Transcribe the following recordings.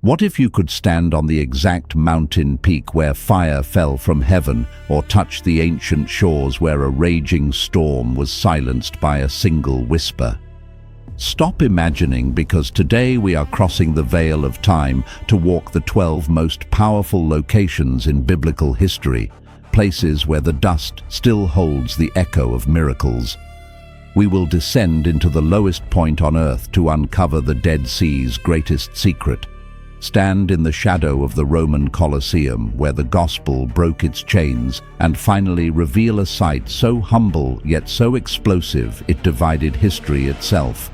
What if you could stand on the exact mountain peak where fire fell from heaven, or touch the ancient shores where a raging storm was silenced by a single whisper? Stop imagining, because today we are crossing the veil of time to walk the 12 most powerful locations in biblical history, places where the dust still holds the echo of miracles. We will descend into the lowest point on earth to uncover the Dead Sea's greatest secret. Stand in the shadow of the Roman Colosseum, where the gospel broke its chains, and finally reveal a sight so humble yet so explosive it divided history itself.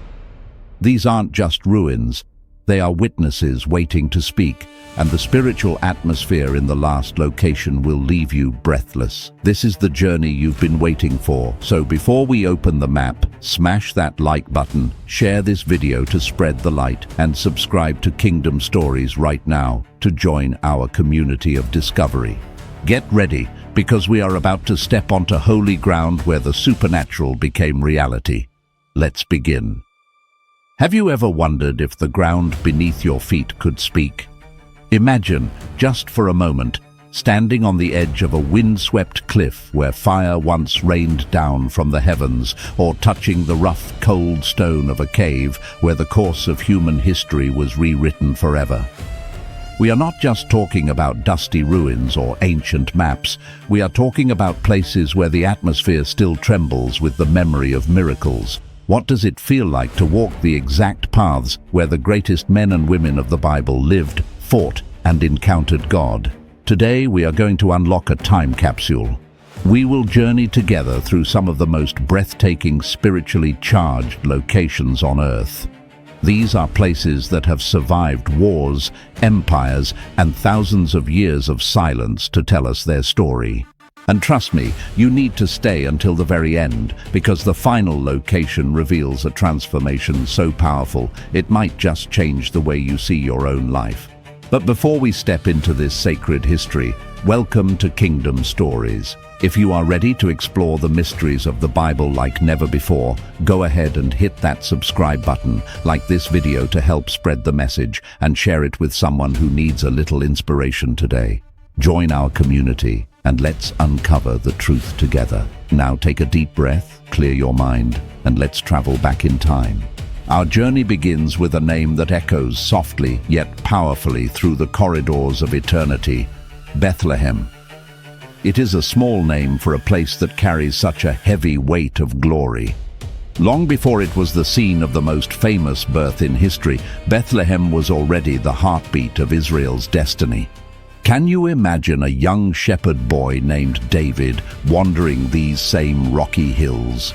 These aren't just ruins, they are witnesses waiting to speak, and the spiritual atmosphere in the last location will leave you breathless. This is the journey you've been waiting for, so before we open the map, smash that like button, share this video to spread the light, and subscribe to Kingdom Stories right now to join our community of discovery. Get ready, because we are about to step onto holy ground where the supernatural became reality. Let's begin. Have you ever wondered if the ground beneath your feet could speak? Imagine, just for a moment, standing on the edge of a windswept cliff where fire once rained down from the heavens, or touching the rough, cold stone of a cave where the course of human history was rewritten forever. We are not just talking about dusty ruins or ancient maps. We are talking about places where the atmosphere still trembles with the memory of miracles. What does it feel like to walk the exact paths where the greatest men and women of the Bible lived, fought, and encountered God? Today we are going to unlock a time capsule. We will journey together through some of the most breathtaking, spiritually charged locations on Earth. These are places that have survived wars, empires, and thousands of years of silence to tell us their story. And trust me, you need to stay until the very end, because the final location reveals a transformation so powerful it might just change the way you see your own life. But before we step into this sacred history, welcome to Kingdom Stories. If you are ready to explore the mysteries of the Bible like never before, go ahead and hit that subscribe button, like this video to help spread the message, and share it with someone who needs a little inspiration today. Join our community, and let's uncover the truth together. Now take a deep breath, clear your mind, and let's travel back in time. Our journey begins with a name that echoes softly yet powerfully through the corridors of eternity: Bethlehem. It is a small name for a place that carries such a heavy weight of glory. Long before it was the scene of the most famous birth in history, Bethlehem was already the heartbeat of Israel's destiny. Can you imagine a young shepherd boy named David wandering these same rocky hills?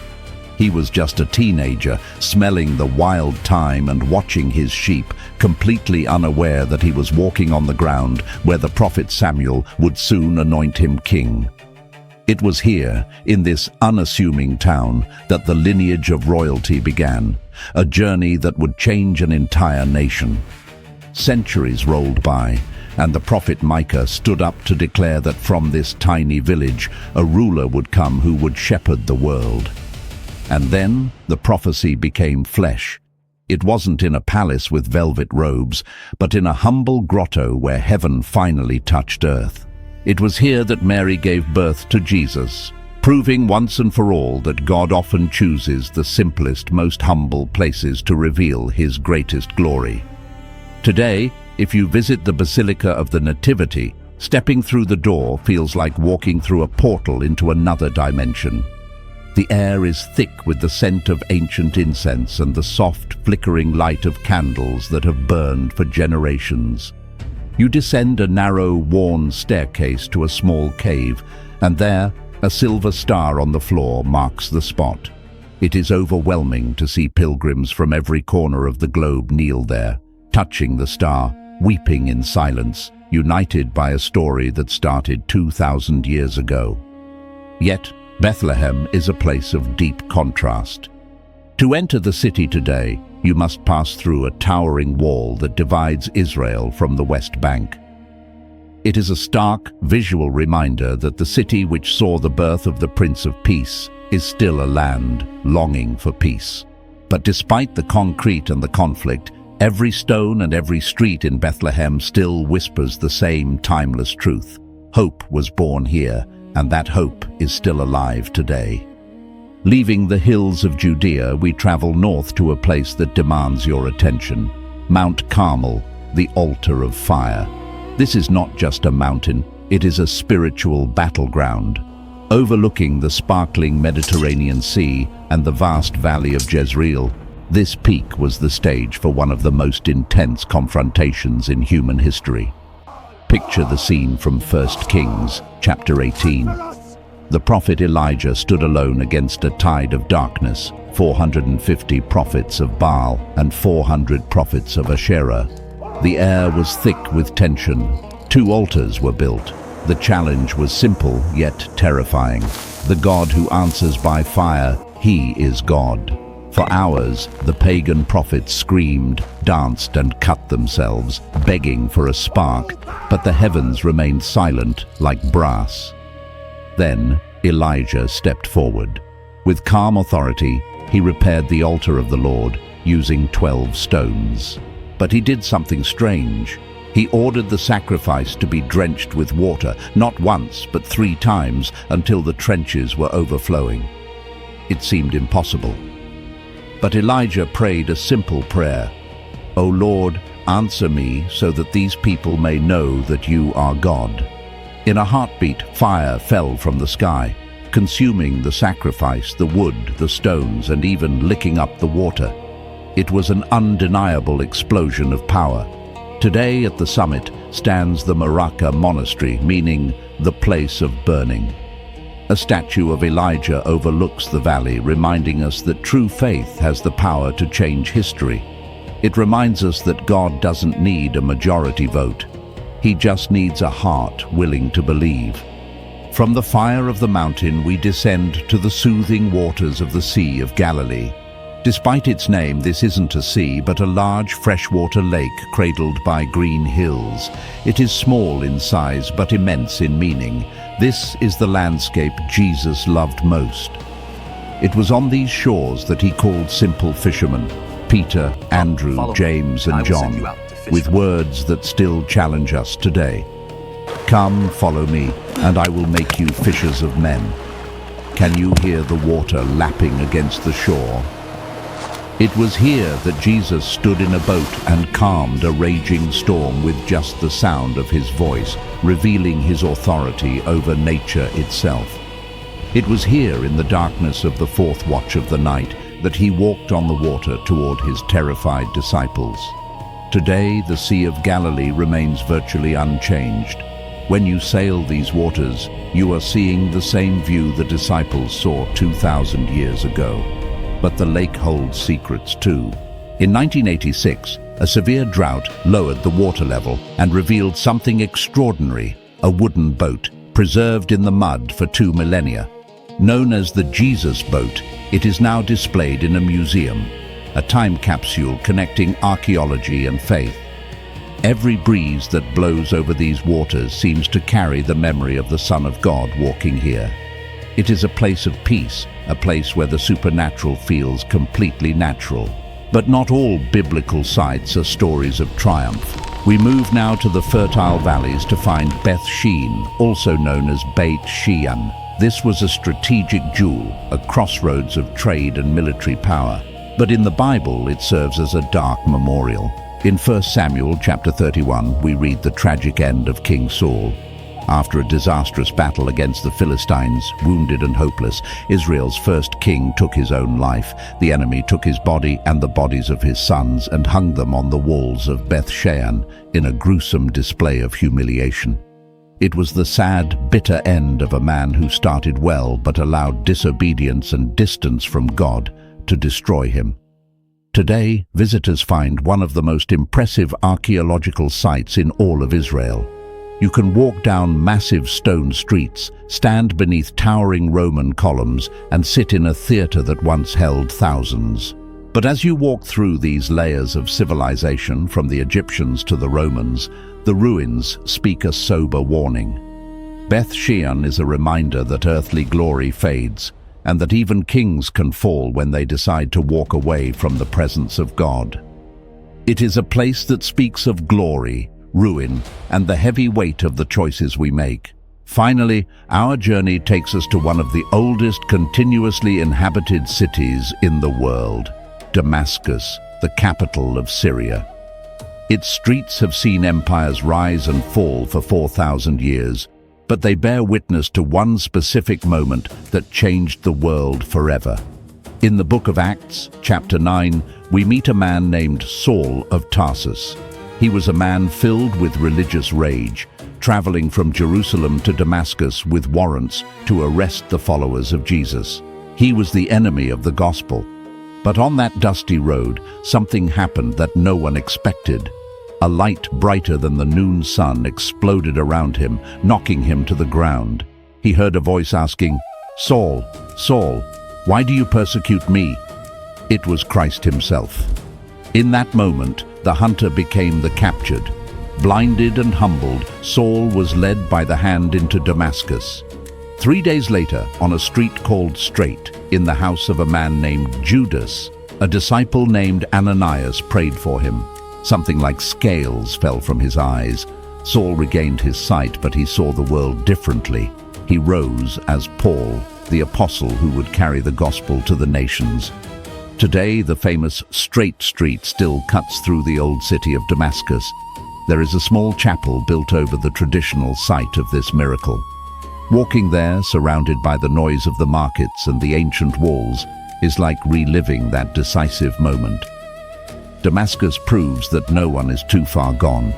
He was just a teenager, smelling the wild thyme and watching his sheep, completely unaware that he was walking on the ground where the prophet Samuel would soon anoint him king. It was here, in this unassuming town, that the lineage of royalty began, a journey that would change an entire nation. Centuries rolled by, and the prophet Micah stood up to declare that from this tiny village, a ruler would come who would shepherd the world. And then the prophecy became flesh. It wasn't in a palace with velvet robes, but in a humble grotto where heaven finally touched earth. It was here that Mary gave birth to Jesus, proving once and for all that God often chooses the simplest, most humble places to reveal his greatest glory. Today, if you visit the Basilica of the Nativity, stepping through the door feels like walking through a portal into another dimension. The air is thick with the scent of ancient incense and the soft, flickering light of candles that have burned for generations. You descend a narrow, worn staircase to a small cave, and there, a silver star on the floor marks the spot. It is overwhelming to see pilgrims from every corner of the globe kneel there, touching the star, weeping in silence, united by a story that started 2,000 years ago. Yet, Bethlehem is a place of deep contrast. To enter the city today, you must pass through a towering wall that divides Israel from the West Bank. It is a stark, visual reminder that the city which saw the birth of the Prince of Peace is still a land longing for peace. But despite the concrete and the conflict, Every stone and every street in Bethlehem still whispers the same timeless truth. Hope was born here, and that hope is still alive today. Leaving the hills of Judea, we travel north to a place that demands your attention. Mount Carmel, the altar of fire. This is not just a mountain, it is a spiritual battleground. Overlooking the sparkling Mediterranean Sea and the vast valley of Jezreel, this peak was the stage for one of the most intense confrontations in human history. Picture the scene from 1 Kings, chapter 18. The prophet Elijah stood alone against a tide of darkness, 450 prophets of Baal and 400 prophets of Asherah. The air was thick with tension. 2 altars were built. The challenge was simple, yet terrifying. The God who answers by fire, he is God. For hours, the pagan prophets screamed, danced, and cut themselves, begging for a spark, but the heavens remained silent like brass. Then Elijah stepped forward. With calm authority, he repaired the altar of the Lord, using 12 stones. But he did something strange. He ordered the sacrifice to be drenched with water, not once, but 3 times, until the trenches were overflowing. It seemed impossible. But Elijah prayed a simple prayer. "O Lord, answer me so that these people may know that you are God." In a heartbeat, fire fell from the sky, consuming the sacrifice, the wood, the stones, and even licking up the water. It was an undeniable explosion of power. Today at the summit stands the Maritima monastery, meaning the place of burning. A statue of Elijah overlooks the valley, reminding us that true faith has the power to change history. It reminds us that God doesn't need a majority vote. He just needs a heart willing to believe. From the fire of the mountain, we descend to the soothing waters of the Sea of Galilee. Despite its name, this isn't a sea, but a large freshwater lake cradled by green hills. It is small in size, but immense in meaning. This is the landscape Jesus loved most. It was on these shores that he called simple fishermen, Peter, Andrew, James, and John, with words that still challenge us today. "Come, follow me, and I will make you fishers of men." Can you hear the water lapping against the shore? It was here that Jesus stood in a boat and calmed a raging storm with just the sound of his voice, revealing his authority over nature itself. It was here in the darkness of the 4th watch of the night that he walked on the water toward his terrified disciples. Today, the Sea of Galilee remains virtually unchanged. When you sail these waters, you are seeing the same view the disciples saw 2,000 years ago. But the lake holds secrets too. In 1986, a severe drought lowered the water level and revealed something extraordinary, a wooden boat, preserved in the mud for 2 millennia. Known as the Jesus boat, it is now displayed in a museum, a time capsule connecting archaeology and faith. Every breeze that blows over these waters seems to carry the memory of the Son of God walking here. It is a place of peace, a place where the supernatural feels completely natural. But not all biblical sites are stories of triumph. We move now to the fertile valleys to find Beth Shean, also known as Beit Shean. This was a strategic jewel, a crossroads of trade and military power. But in the Bible, it serves as a dark memorial. In 1 Samuel chapter 31, we read the tragic end of King Saul. After a disastrous battle against the Philistines, wounded and hopeless, Israel's first king took his own life. The enemy took his body and the bodies of his sons and hung them on the walls of Beth Shean in a gruesome display of humiliation. It was the sad, bitter end of a man who started well but allowed disobedience and distance from God to destroy him. Today, visitors find one of the most impressive archaeological sites in all of Israel. You can walk down massive stone streets, stand beneath towering Roman columns, and sit in a theater that once held thousands. But as you walk through these layers of civilization, from the Egyptians to the Romans, the ruins speak a sober warning. Beth Shean is a reminder that earthly glory fades, and that even kings can fall when they decide to walk away from the presence of God. It is a place that speaks of glory, ruin, and the heavy weight of the choices we make. Finally, our journey takes us to one of the oldest continuously inhabited cities in the world, Damascus, the capital of Syria. Its streets have seen empires rise and fall for 4,000 years, but they bear witness to one specific moment that changed the world forever. In the book of Acts, chapter 9, we meet a man named Saul of Tarsus. He was a man filled with religious rage, traveling from Jerusalem to Damascus with warrants to arrest the followers of Jesus. He was the enemy of the gospel. But on that dusty road, something happened that no one expected. A light brighter than the noon sun exploded around him, knocking him to the ground. He heard a voice asking, "Saul, Saul, why do you persecute me?" It was Christ himself. In that moment, the hunter became the captured. Blinded and humbled, Saul was led by the hand into Damascus. 3 days later, on a street called Straight, in the house of a man named Judas, a disciple named Ananias prayed for him. Something like scales fell from his eyes. Saul regained his sight, but he saw the world differently. He rose as Paul, the apostle who would carry the gospel to the nations. Today, the famous Straight Street still cuts through the old city of Damascus. There is a small chapel built over the traditional site of this miracle. Walking there, surrounded by the noise of the markets and the ancient walls, is like reliving that decisive moment. Damascus proves that no one is too far gone.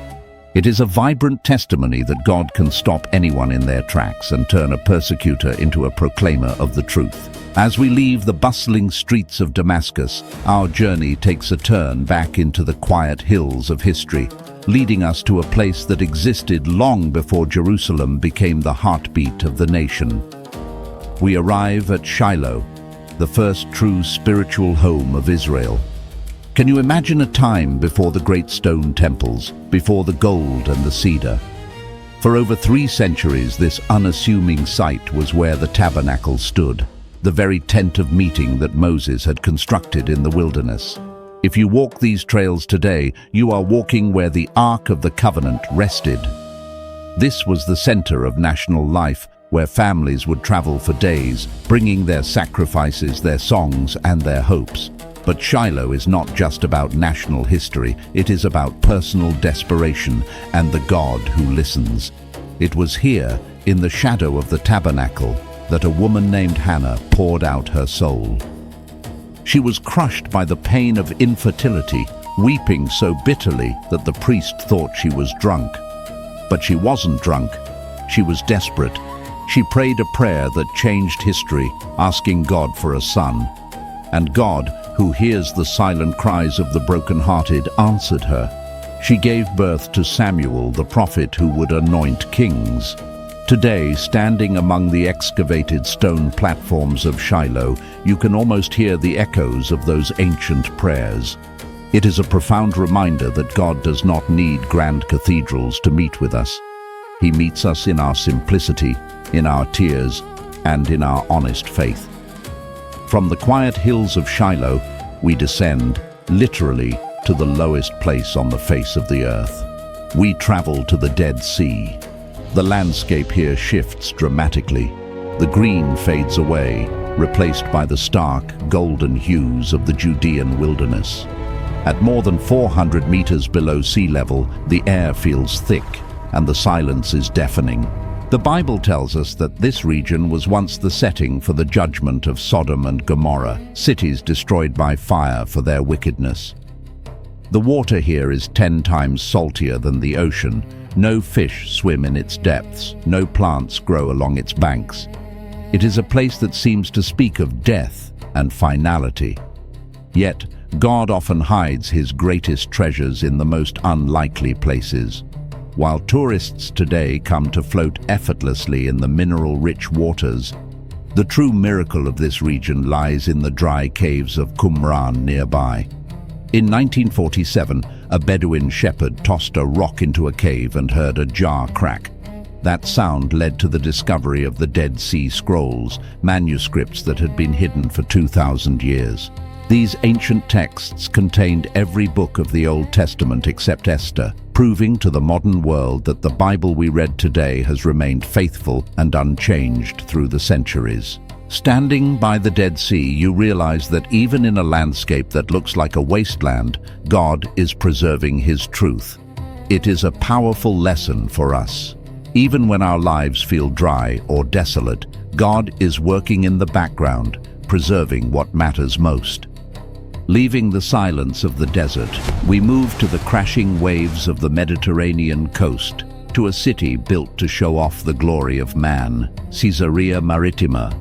It is a vibrant testimony that God can stop anyone in their tracks and turn a persecutor into a proclaimer of the truth. As we leave the bustling streets of Damascus, our journey takes a turn back into the quiet hills of history, leading us to a place that existed long before Jerusalem became the heartbeat of the nation. We arrive at Shiloh, the first true spiritual home of Israel. Can you imagine a time before the great stone temples, before the gold and the cedar? For over 3 centuries, this unassuming site was where the Tabernacle stood, the very tent of meeting that Moses had constructed in the wilderness. If you walk these trails today, you are walking where the Ark of the Covenant rested. This was the center of national life, where families would travel for days, bringing their sacrifices, their songs, and their hopes. But Shiloh is not just about national history, it is about personal desperation and the God who listens. It was here, in the shadow of the Tabernacle, that a woman named Hannah poured out her soul. She was crushed by the pain of infertility, weeping so bitterly that the priest thought she was drunk. But she wasn't drunk. She was desperate. She prayed a prayer that changed history, asking God for a son. And God, who hears the silent cries of the brokenhearted, answered her. She gave birth to Samuel, the prophet who would anoint kings. Today, standing among the excavated stone platforms of Shiloh, you can almost hear the echoes of those ancient prayers. It is a profound reminder that God does not need grand cathedrals to meet with us. He meets us in our simplicity, in our tears, and in our honest faith. From the quiet hills of Shiloh, we descend, literally, to the lowest place on the face of the earth. We travel to the Dead Sea. The landscape here shifts dramatically. The green fades away, replaced by the stark, golden hues of the Judean wilderness. At more than 400 meters below sea level, the air feels thick, and the silence is deafening. The Bible tells us that this region was once the setting for the judgment of Sodom and Gomorrah, cities destroyed by fire for their wickedness. The water here is 10 times saltier than the ocean. No fish swim in its depths, no plants grow along its banks. It is a place that seems to speak of death and finality. Yet, God often hides his greatest treasures in the most unlikely places. While tourists today come to float effortlessly in the mineral-rich waters, the true miracle of this region lies in the dry caves of Qumran nearby. In 1947, a Bedouin shepherd tossed a rock into a cave and heard a jar crack. That sound led to the discovery of the Dead Sea Scrolls, manuscripts that had been hidden for 2,000 years. These ancient texts contained every book of the Old Testament except Esther, proving to the modern world that the Bible we read today has remained faithful and unchanged through the centuries. Standing by the Dead Sea, you realize that even in a landscape that looks like a wasteland, God is preserving His truth. It is a powerful lesson for us. Even when our lives feel dry or desolate, God is working in the background, preserving what matters most. Leaving the silence of the desert, we move to the crashing waves of the Mediterranean coast, to a city built to show off the glory of man, Caesarea Maritima.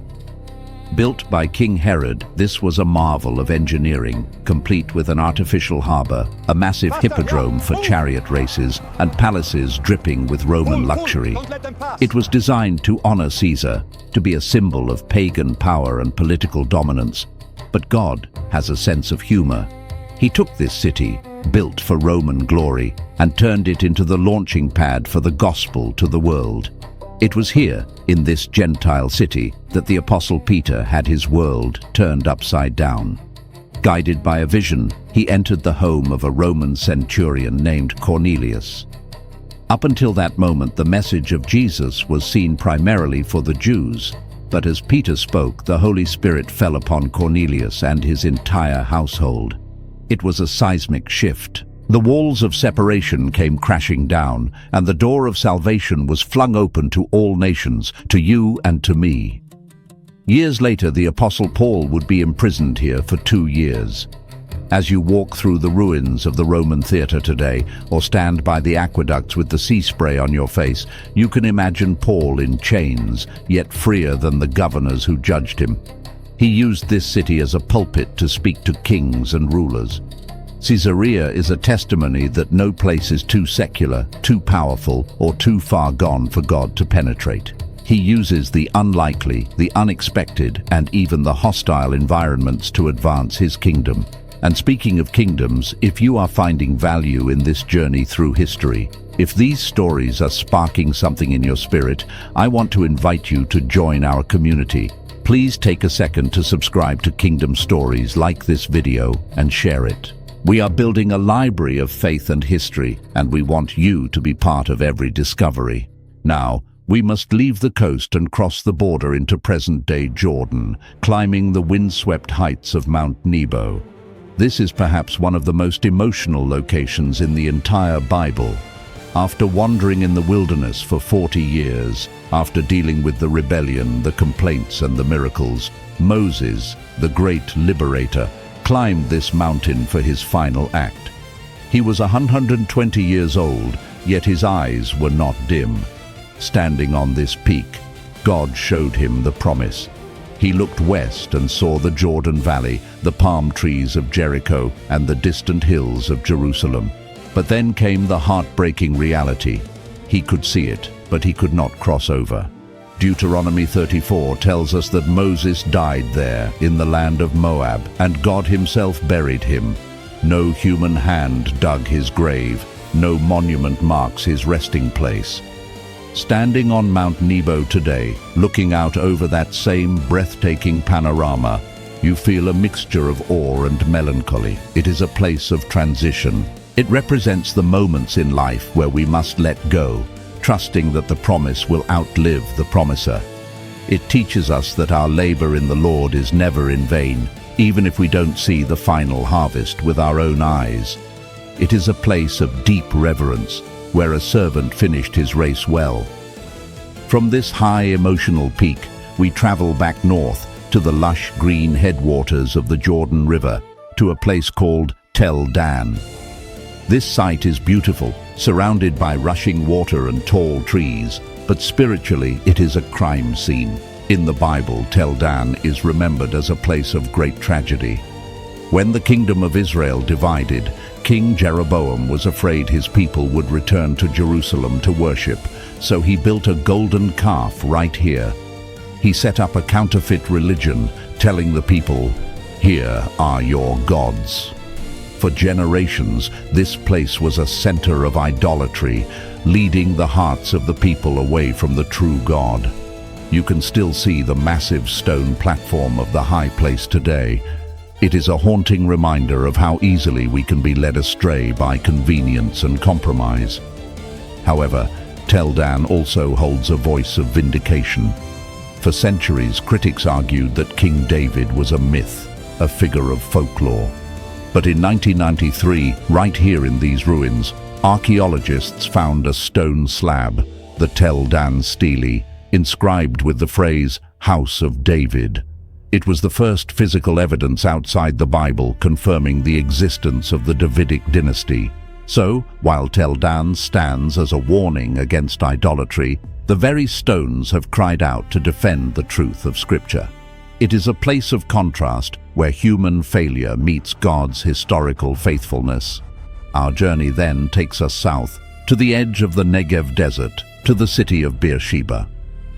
Built by King Herod, this was a marvel of engineering, complete with an artificial harbor, a massive hippodrome for chariot races, and palaces dripping with Roman luxury. It was designed to honor Caesar, to be a symbol of pagan power and political dominance. But God has a sense of humor. He took this city, built for Roman glory, and turned it into the launching pad for the gospel to the world. It was here, in this Gentile city, that the Apostle Peter had his world turned upside down. Guided by a vision, he entered the home of a Roman centurion named Cornelius. Up until that moment, the message of Jesus was seen primarily for the Jews, but as Peter spoke, the Holy Spirit fell upon Cornelius and his entire household. It was a seismic shift. The walls of separation came crashing down, and the door of salvation was flung open to all nations, to you and to me. Years later, the Apostle Paul would be imprisoned here for 2 years. As you walk through the ruins of the Roman theater today, or stand by the aqueducts with the sea spray on your face, you can imagine Paul in chains, yet freer than the governors who judged him. He used this city as a pulpit to speak to kings and rulers. Caesarea is a testimony that no place is too secular, too powerful, or too far gone for God to penetrate. He uses the unlikely, the unexpected, and even the hostile environments to advance His kingdom. And speaking of kingdoms, if you are finding value in this journey through history, if these stories are sparking something in your spirit, I want to invite you to join our community. Please take a second to subscribe to Kingdom Stories, like this video, and share it. We are building a library of faith and history, and we want you to be part of every discovery. Now, we must leave the coast and cross the border into present-day Jordan, climbing the windswept heights of Mount Nebo. This is perhaps one of the most emotional locations in the entire Bible. After wandering in the wilderness for 40 years, after dealing with the rebellion, the complaints, and the miracles, Moses, the great liberator, climbed this mountain for his final act. He was 120 years old, yet his eyes were not dim. Standing on this peak, God showed him the promise. He looked west and saw the Jordan Valley, the palm trees of Jericho, and the distant hills of Jerusalem. But then came the heartbreaking reality. He could see it, but he could not cross over. Deuteronomy 34 tells us that Moses died there in the land of Moab, and God Himself buried him. No human hand dug his grave, no monument marks his resting place. Standing on Mount Nebo today, looking out over that same breathtaking panorama, you feel a mixture of awe and melancholy. It is a place of transition. It represents the moments in life where we must let go, trusting that the promise will outlive the promiser. It teaches us that our labor in the Lord is never in vain, even if we don't see the final harvest with our own eyes. It is a place of deep reverence, where a servant finished his race well. From this high emotional peak, we travel back north to the lush green headwaters of the Jordan River, to a place called Tel Dan. This site is beautiful, surrounded by rushing water and tall trees, but spiritually it is a crime scene. In the Bible, Tel Dan is remembered as a place of great tragedy. When the kingdom of Israel divided, King Jeroboam was afraid his people would return to Jerusalem to worship, so he built a golden calf right here. He set up a counterfeit religion, telling the people, "Here are your gods." For generations, this place was a center of idolatry, leading the hearts of the people away from the true God. You can still see the massive stone platform of the high place today. It is a haunting reminder of how easily we can be led astray by convenience and compromise. However, Tel Dan also holds a voice of vindication. For centuries, critics argued that King David was a myth, a figure of folklore. But in 1993, right here in these ruins, archaeologists found a stone slab, the Tel Dan stele, inscribed with the phrase, "House of David." It was the first physical evidence outside the Bible confirming the existence of the Davidic dynasty. So, while Tel Dan stands as a warning against idolatry, the very stones have cried out to defend the truth of Scripture. It is a place of contrast where human failure meets God's historical faithfulness. Our journey then takes us south, to the edge of the Negev desert, to the city of Beersheba.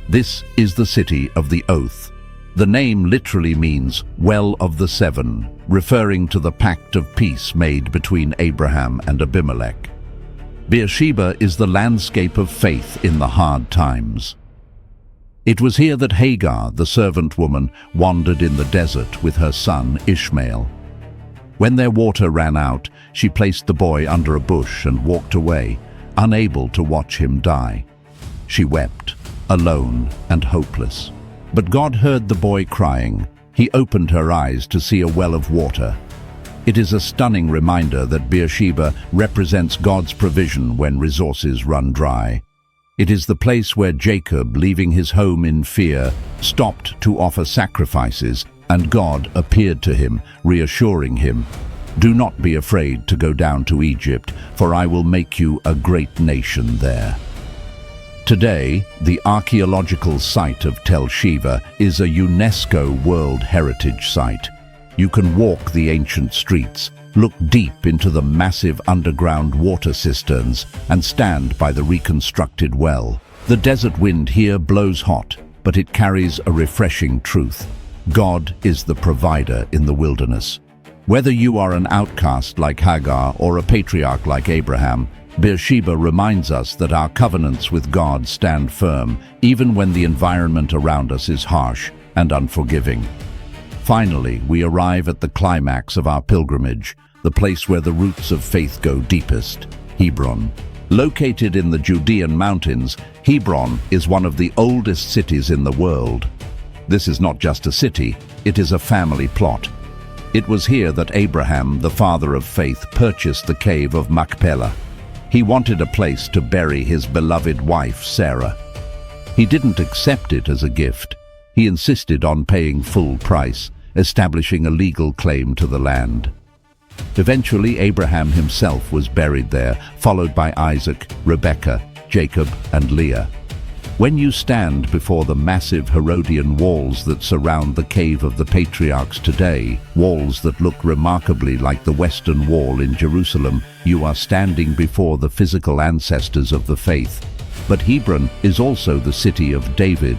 This is the city of the oath. The name literally means Well of the Seven, referring to the pact of peace made between Abraham and Abimelech. Beersheba is the landscape of faith in the hard times. It was here that Hagar, the servant woman, wandered in the desert with her son Ishmael. When their water ran out, she placed the boy under a bush and walked away, unable to watch him die. She wept, alone and hopeless. But God heard the boy crying. He opened her eyes to see a well of water. It is a stunning reminder that Beersheba represents God's provision when resources run dry. It is the place where Jacob, leaving his home in fear, stopped to offer sacrifices, and God appeared to him, reassuring him, "Do not be afraid to go down to Egypt, for I will make you a great nation there." Today, the archaeological site of Tel Shiva is a UNESCO World Heritage Site. You can walk the ancient streets, look deep into the massive underground water cisterns, and stand by the reconstructed well. The desert wind here blows hot, but it carries a refreshing truth. God is the provider in the wilderness. Whether you are an outcast like Hagar or a patriarch like Abraham, Beersheba reminds us that our covenants with God stand firm, even when the environment around us is harsh and unforgiving. Finally, we arrive at the climax of our pilgrimage, the place where the roots of faith go deepest, Hebron. Located in the Judean mountains, Hebron is one of the oldest cities in the world. This is not just a city, it is a family plot. It was here that Abraham, the father of faith, purchased the cave of Machpelah. He wanted a place to bury his beloved wife, Sarah. He didn't accept it as a gift. He insisted on paying full price, establishing a legal claim to the land. Eventually, Abraham himself was buried there, followed by Isaac, Rebekah, Jacob, and Leah. When you stand before the massive Herodian walls that surround the Cave of the Patriarchs today, walls that look remarkably like the Western Wall in Jerusalem, you are standing before the physical ancestors of the faith. But Hebron is also the city of David.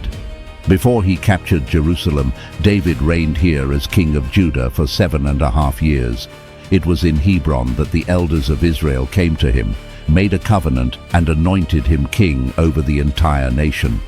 Before he captured Jerusalem, David reigned here as king of Judah for 7.5 years. It was in Hebron that the elders of Israel came to him, made a covenant, and anointed him king over the entire nation.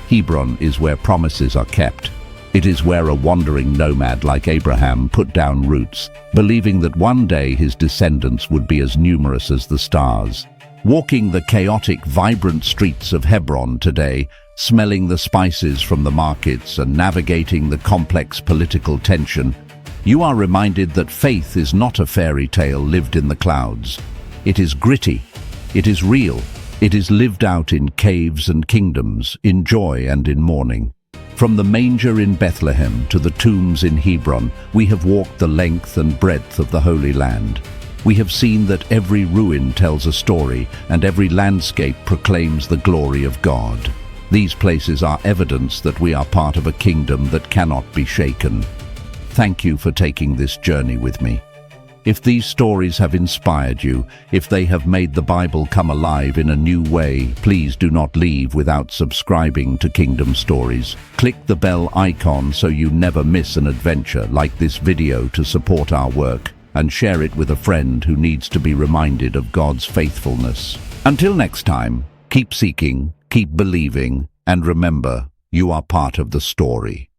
Hebron is where promises are kept. It is where a wandering nomad like Abraham put down roots, believing that one day his descendants would be as numerous as the stars. Walking the chaotic, vibrant streets of Hebron today, smelling the spices from the markets and navigating the complex political tension, you are reminded that faith is not a fairy tale lived in the clouds. It is gritty. It is real. It is lived out in caves and kingdoms, in joy and in mourning. From the manger in Bethlehem to the tombs in Hebron, we have walked the length and breadth of the Holy Land. We have seen that every ruin tells a story, and every landscape proclaims the glory of God. These places are evidence that we are part of a kingdom that cannot be shaken. Thank you for taking this journey with me. If these stories have inspired you, if they have made the Bible come alive in a new way, please do not leave without subscribing to Kingdom Stories. Click the bell icon so you never miss an adventure like this video to support our work, and share it with a friend who needs to be reminded of God's faithfulness. Until next time, keep seeking, keep believing, and remember, you are part of the story.